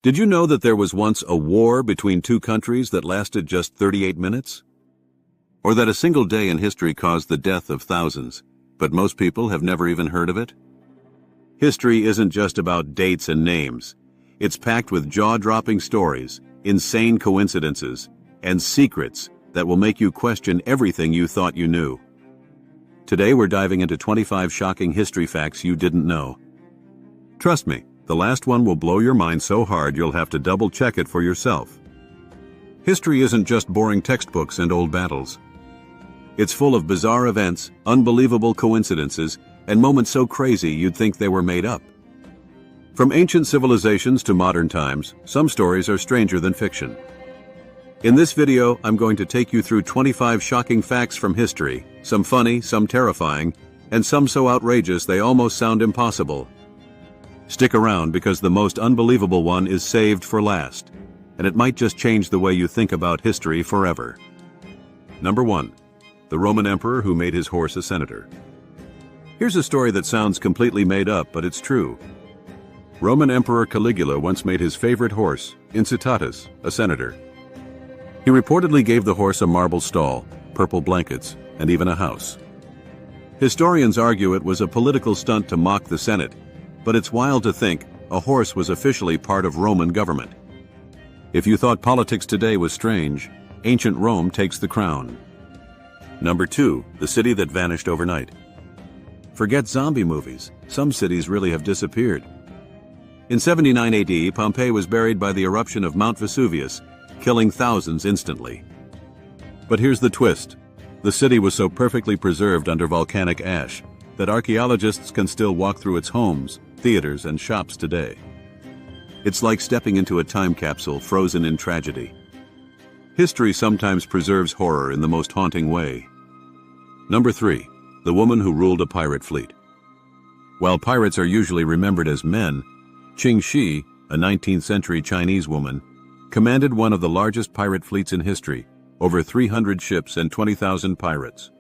Did you know that there was once a war between two countries that lasted just 38 minutes? Or that a single day in history caused the death of thousands, but most people have never even heard of it? History isn't just about dates and names. It's packed with jaw-dropping stories, insane coincidences, and secrets that will make you question everything you thought you knew. Today we're diving into 25 shocking history facts you didn't know. Trust me, the last one will blow your mind so hard you'll have to double-check it for yourself. History isn't just boring textbooks and old battles. It's full of bizarre events, unbelievable coincidences, and moments so crazy you'd think they were made up. From ancient civilizations to modern times, some stories are stranger than fiction. In this video, I'm going to take you through 25 shocking facts from history, some funny, some terrifying, and some so outrageous they almost sound impossible. Stick around because the most unbelievable one is saved for last, and it might just change the way you think about history forever. Number 1. The Roman emperor who made his horse a senator. Here's a story that sounds completely made up, but it's true. Roman Emperor Caligula once made his favorite horse, Incitatus, a senator. He reportedly gave the horse a marble stall, purple blankets, and even a house. Historians argue it was a political stunt to mock the Senate, but it's wild to think a horse was officially part of Roman government. If you thought politics today was strange, ancient Rome takes the crown. Number 2, the city that vanished overnight. Forget zombie movies. Some cities really have disappeared. In 79 AD, Pompeii was buried by the eruption of Mount Vesuvius, killing thousands instantly. But here's the twist. The city was so perfectly preserved under volcanic ash that archaeologists can still walk through its homes, theaters, and shops today. It's like stepping into a time capsule frozen in tragedy. History sometimes preserves horror in the most haunting way. Number 3. The woman who ruled a pirate fleet. While pirates are usually remembered as men, Qing Shi, a 19th century Chinese woman, commanded one of the largest pirate fleets in history, over 300 ships and 20,000 pirates.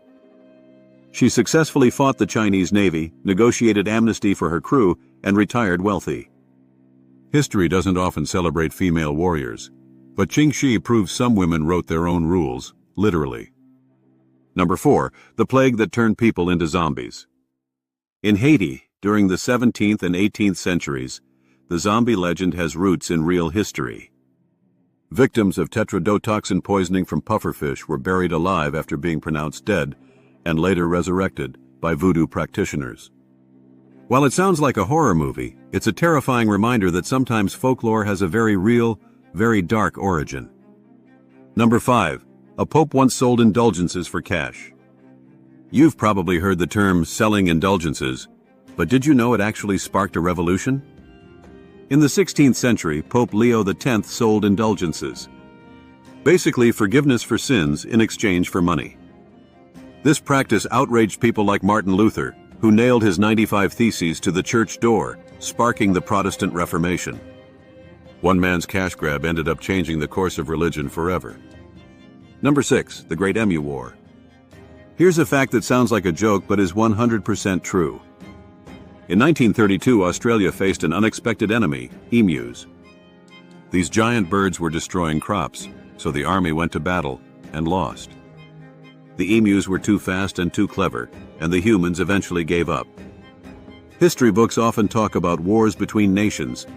She successfully fought the Chinese Navy, negotiated amnesty for her crew, and retired wealthy. History doesn't often celebrate female warriors, but Qing Shi proves some women wrote their own rules, literally. Number 4. The plague that turned people into zombies. In Haiti, during the 17th and 18th centuries, the zombie legend has roots in real history. Victims of tetrodotoxin poisoning from pufferfish were buried alive after being pronounced dead, and later resurrected by voodoo practitioners. While it sounds like a horror movie, it's a terrifying reminder that sometimes folklore has a very real, very dark origin. Number 5. A pope once sold indulgences for cash. You've probably heard the term selling indulgences, but did you know it actually sparked a revolution? In the 16th century, Pope Leo X sold indulgences. Basically forgiveness for sins in exchange for money. This practice outraged people like Martin Luther, who nailed his 95 Theses to the church door, sparking the Protestant Reformation. One man's cash grab ended up changing the course of religion forever. Number 6. The Great Emu War. Here's a fact that sounds like a joke but is 100% true. In 1932, Australia faced an unexpected enemy, emus. These giant birds were destroying crops, so the army went to battle and lost. The emus were too fast and too clever, and the humans eventually gave up. History books often talk about wars between nations,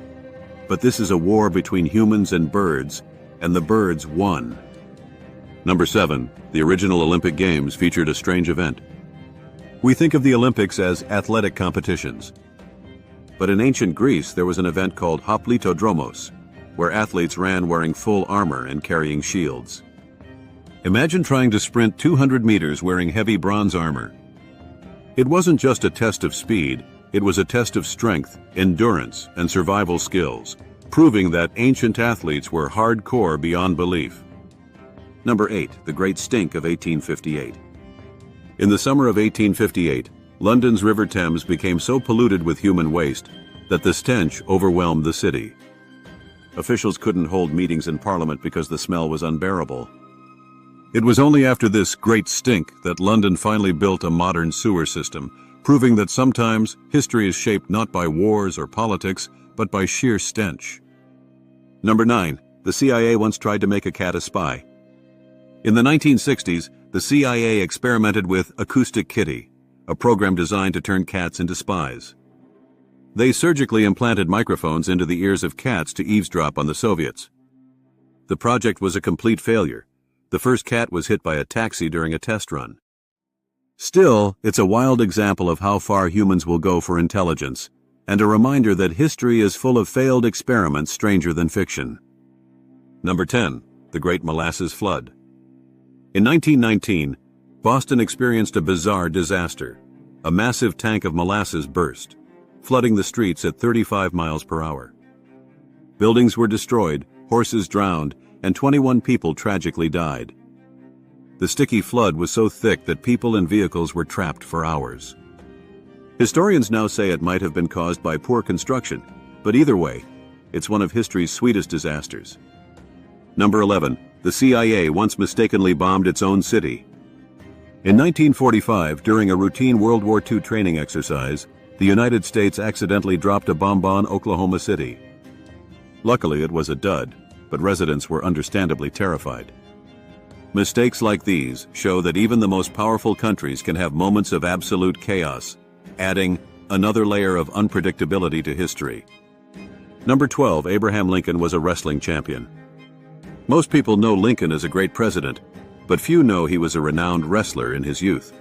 but this is a war between humans and the birds won. Number 7. The original Olympic Games featured a strange event. We think of the Olympics as athletic competitions. But in ancient Greece, there was an event called hoplitodromos, where athletes ran wearing full armor and carrying shields. Imagine trying to sprint 200 meters wearing heavy bronze armor. It wasn't just a test of speed, it was a test of strength, endurance, and survival skills, proving that ancient athletes were hardcore beyond belief. Number 8. The Great Stink of 1858. In the summer of 1858, London's River Thames became so polluted with human waste that the stench overwhelmed the city. Officials couldn't hold meetings in Parliament because the smell was unbearable. It was only after this great stink that London finally built a modern sewer system, proving that sometimes history is shaped not by wars or politics, but by sheer stench. Number 9. The CIA once tried to make a cat a spy. In the 1960s, the CIA experimented with Acoustic Kitty, a program designed to turn cats into spies. They surgically implanted microphones into the ears of cats to eavesdrop on the Soviets. The project was a complete failure. The first cat was hit by a taxi during a test run. Still, it's a wild example of how far humans will go for intelligence, and a reminder that history is full of failed experiments stranger than fiction. Number 10. The Great Molasses Flood. In 1919, Boston experienced a bizarre disaster. A massive tank of molasses burst, flooding the streets at 35 miles per hour. Buildings were destroyed, horses drowned, and 21 people tragically died. The sticky flood was so thick that people and vehicles were trapped for hours. Historians now say it might have been caused by poor construction, but either way, it's one of history's sweetest disasters. Number 11. The CIA once mistakenly bombed its own city. In 1945, during a routine World War II training exercise, the United States accidentally dropped a bomb on Oklahoma City. Luckily, it was a dud, but residents were understandably terrified. Mistakes like these show that even the most powerful countries can have moments of absolute chaos, adding another layer of unpredictability to history. Number 12. Abraham Lincoln was a wrestling champion. Most people know Lincoln as a great president, but few know he was a renowned wrestler in his youth.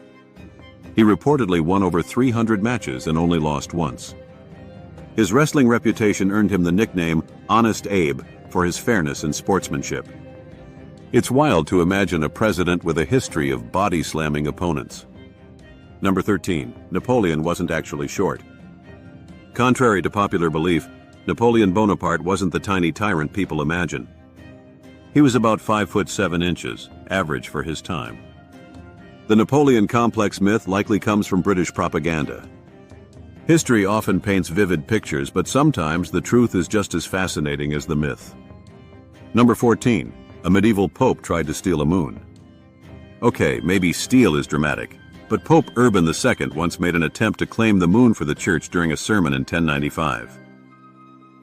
He reportedly won over 300 matches and only lost once. His wrestling reputation earned him the nickname Honest Abe for his fairness and sportsmanship. It's wild to imagine a president with a history of body-slamming opponents. Number 13. Napoleon wasn't actually short. Contrary to popular belief, Napoleon Bonaparte wasn't the tiny tyrant people imagine. He was about 5 foot 7 inches, average for his time. The Napoleon complex myth likely comes from British propaganda. History often paints vivid pictures, but sometimes the truth is just as fascinating as the myth. Number 14. A medieval pope tried to steal a moon. Okay, maybe steal is dramatic, but Pope Urban II once made an attempt to claim the moon for the church during a sermon in 1095.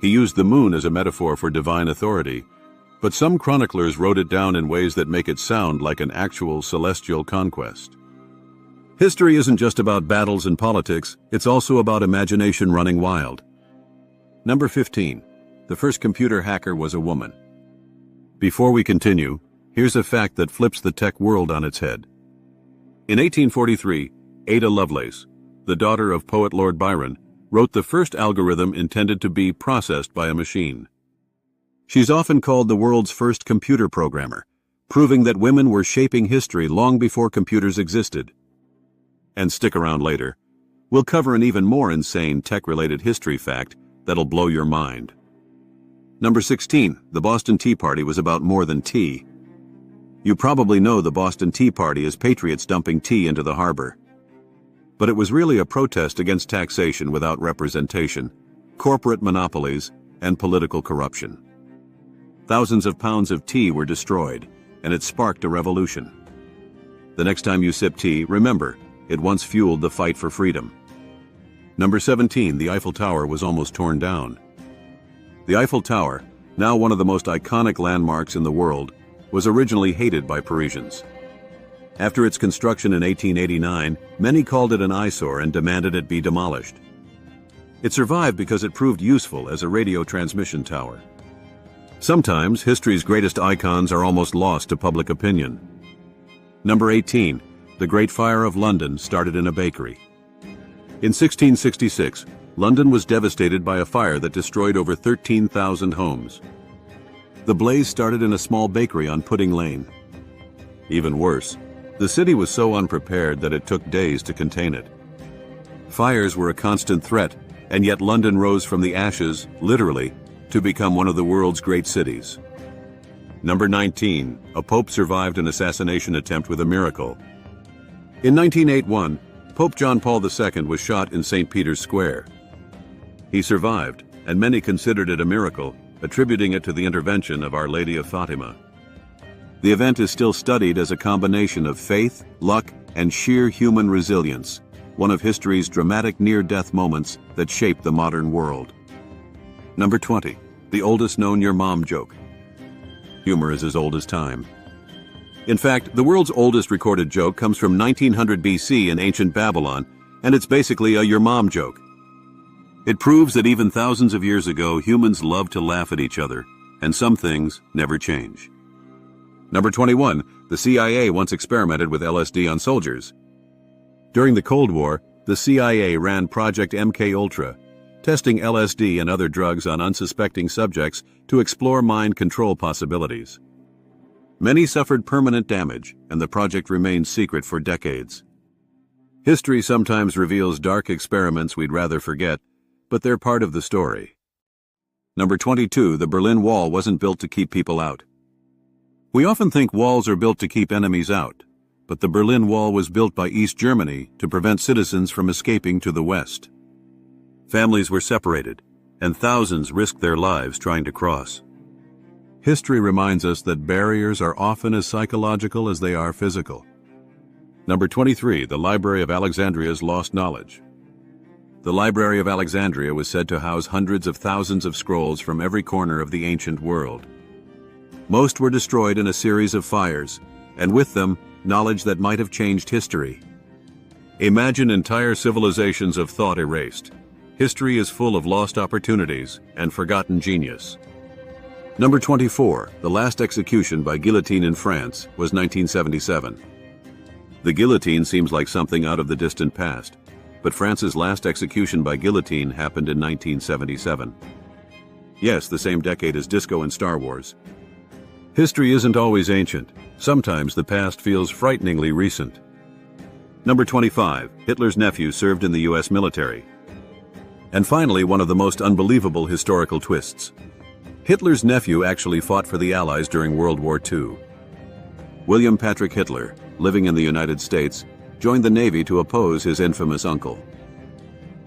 He used the moon as a metaphor for divine authority, but some chroniclers wrote it down in ways that make it sound like an actual celestial conquest. History isn't just about battles and politics, it's also about imagination running wild. Number 15. The first computer hacker was a woman. Before we continue, here's a fact that flips the tech world on its head. In 1843, Ada Lovelace, the daughter of poet Lord Byron, wrote the first algorithm intended to be processed by a machine. She's often called the world's first computer programmer, proving that women were shaping history long before computers existed. And stick around later. We'll cover an even more insane tech-related history fact that'll blow your mind. Number 16. The Boston Tea Party was about more than tea. You probably know the Boston Tea Party as patriots dumping tea into the harbor. But it was really a protest against taxation without representation, corporate monopolies, and political corruption. Thousands of pounds of tea were destroyed, and it sparked a revolution. The next time you sip tea, remember, it once fueled the fight for freedom. Number 17. The Eiffel Tower was almost torn down. The Eiffel Tower, now one of the most iconic landmarks in the world, was originally hated by Parisians. After its construction in 1889, many called it an eyesore and demanded it be demolished. It survived because it proved useful as a radio transmission tower. Sometimes history's greatest icons are almost lost to public opinion. Number 18. The Great Fire of London started in a bakery. In 1666, London was devastated by a fire that destroyed over 13,000 homes. The blaze started in a small bakery on Pudding Lane. Even worse, the city was so unprepared that it took days to contain it. Fires were a constant threat, and yet London rose from the ashes, literally, to become one of the world's great cities. Number 19. A pope survived an assassination attempt with a miracle. In 1981, Pope John Paul II was shot in St. Peter's Square. He survived, and many considered it a miracle, attributing it to the intervention of Our Lady of Fatima. The event is still studied as a combination of faith, luck, and sheer human resilience, one of history's dramatic near-death moments that shaped the modern world. Number 20. The oldest known your mom joke. Humor is as old as time. In fact, the world's oldest recorded joke comes from 1900 BC in ancient Babylon, and it's basically a your mom joke. It proves that even thousands of years ago, humans loved to laugh at each other, and some things never change. Number 21. The CIA once experimented with LSD on soldiers. During the Cold War, the CIA ran Project MK-Ultra, testing LSD and other drugs on unsuspecting subjects to explore mind control possibilities. Many suffered permanent damage, and the project remained secret for decades. History sometimes reveals dark experiments we'd rather forget, but they're part of the story. Number 22. The Berlin Wall wasn't built to keep people out. We often think walls are built to keep enemies out, but the Berlin Wall was built by East Germany to prevent citizens from escaping to the West. Families were separated, and thousands risked their lives trying to cross. History reminds us that barriers are often as psychological as they are physical. Number 23. The Library of Alexandria's lost knowledge. The Library of Alexandria was said to house hundreds of thousands of scrolls from every corner of the ancient world. Most were destroyed in a series of fires, and with them, knowledge that might have changed history. Imagine entire civilizations of thought erased. History is full of lost opportunities and forgotten genius. Number 24. The last execution by guillotine in France was 1977. The guillotine seems like something out of the distant past, but France's last execution by guillotine happened in 1977. Yes, the same decade as disco and Star Wars. History isn't always ancient. Sometimes the past feels frighteningly recent. Number 25. Hitler's nephew served in the U.S. military. And finally, one of the most unbelievable historical twists. Hitler's nephew actually fought for the Allies during World War II. William Patrick Hitler, living in the United States, joined the Navy to oppose his infamous uncle.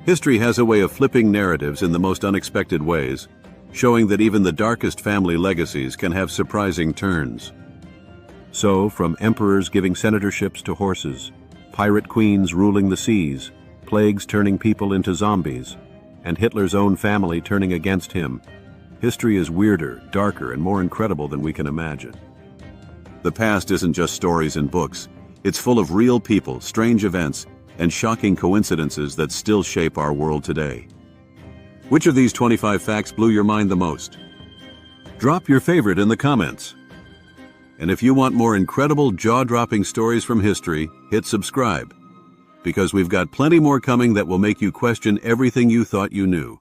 History has a way of flipping narratives in the most unexpected ways, showing that even the darkest family legacies can have surprising turns. So, from emperors giving senatorships to horses, pirate queens ruling the seas, plagues turning people into zombies, and Hitler's own family turning against him, history is weirder, darker, and more incredible than we can imagine. The past isn't just stories in books. It's full of real people, strange events, and shocking coincidences that still shape our world today. Which of these 25 facts blew your mind the most? Drop your favorite in the comments. And if you want more incredible, jaw-dropping stories from history, hit subscribe, because we've got plenty more coming that will make you question everything you thought you knew.